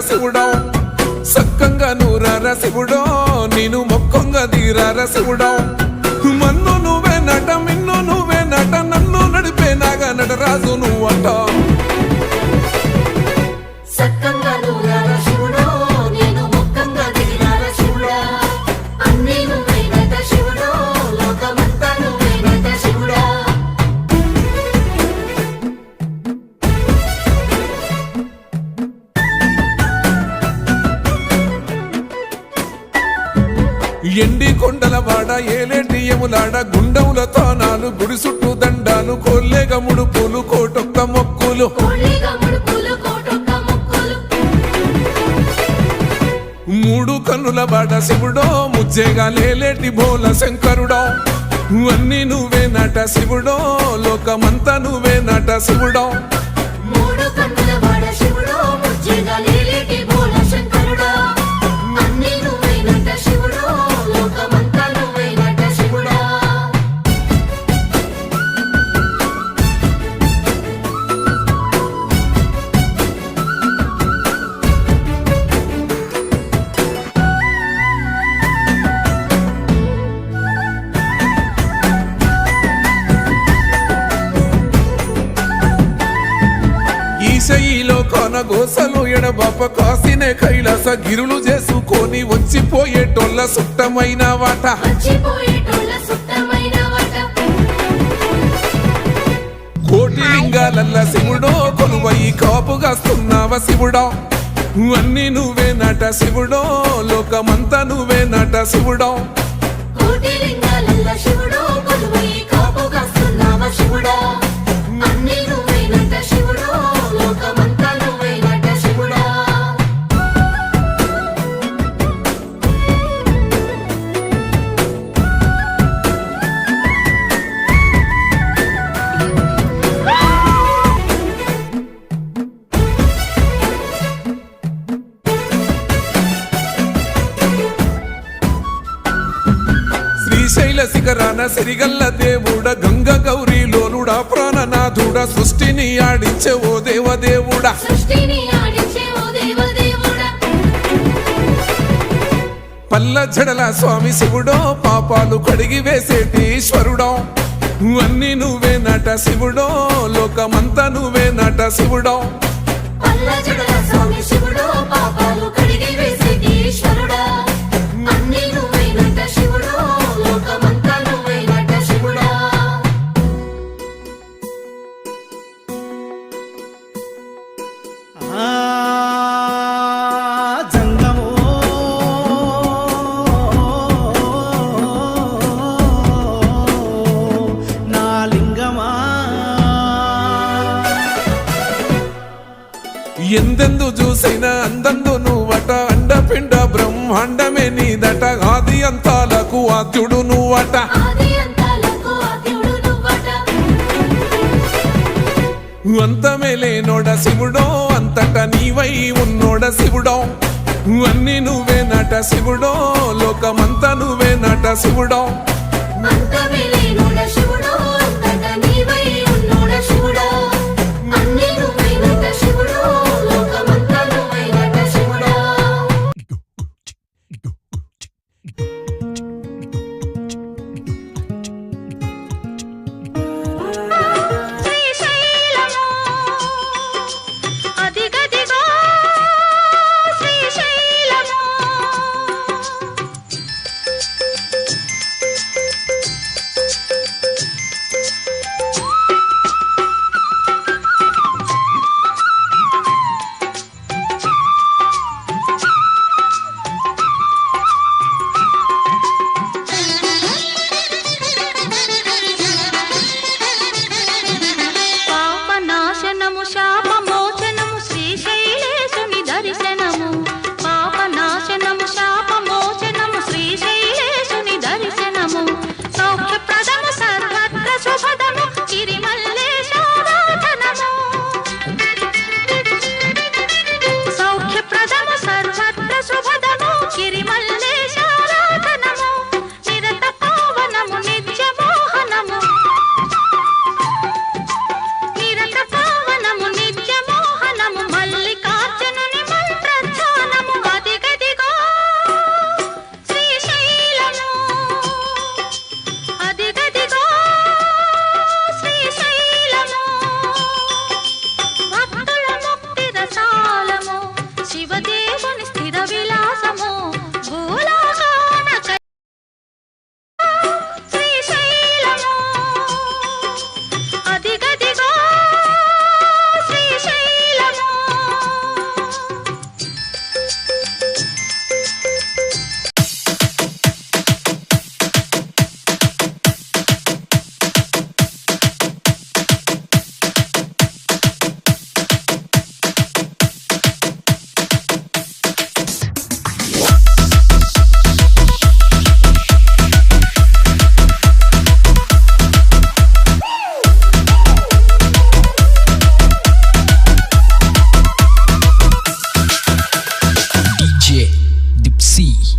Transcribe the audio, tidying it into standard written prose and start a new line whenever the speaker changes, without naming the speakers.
శివుడో సక్కంగా నూరార శివుడో నేను మొక్కంగా తీరార శివుడో మన్ను నువ్వే నట మిన్ను నువ్వే నట నన్ను నడిపే నాగా నటరాజు నువ్వంట ఎండి కొండల వాడ ఏలేటి యములాడ గుండముల తానాలు గుడి చుట్టూ దండాలు కోల్లేగ ముడుపులు కోటొక్క మొక్కులు మూడు కన్నుల వాడ శివుడో ముజ్జేగా లేలేటి బోల శంకరుడో అన్ని నువ్వే నట శివుడో లోకమంతా నువ్వే నట శివుడో ఈశయిలో కొనగోసలు ఎడబాప కాసినే కైలాస గిరులు చేసుకొని వచ్చిపోయేటోళ్ళ సుట్టమైన వాట కోటి లింగాలల్ల శివుడో కొలువయి కాపుగాస్తున్నావ శివుడో అన్ని నువ్వే నట శివుడో లోకమంతా నువ్వే నట శివుడో శ్రీశైల శిఖరాన సిరిగల్ల దేవుడ గంగ గౌరీ లోలుడా ప్రాణనాథుడా సృష్టిని ఆడించే ఓ దేవదేవుడా పల్ల జడల స్వామి శివుడో పాపాలు కడిగి వేసేటి ఈశ్వరుడో అన్ని నువ్వే నట శివుడో లోకమంతా నువ్వే నట శివుడో ఎందెందు చూసైనా అందందు నువ్వట అండపిండ బ్రహ్మాండమే నీదట ఆది అంతాలకు ఆద్యుడు నువ్వట అంతమే లేనోడ శివుడో అంతట నీవై ఉన్నోడ శివుడో అన్ని నువ్వే నట శివుడో లోకమంతా నువ్వే నట శివుడో
విలాసము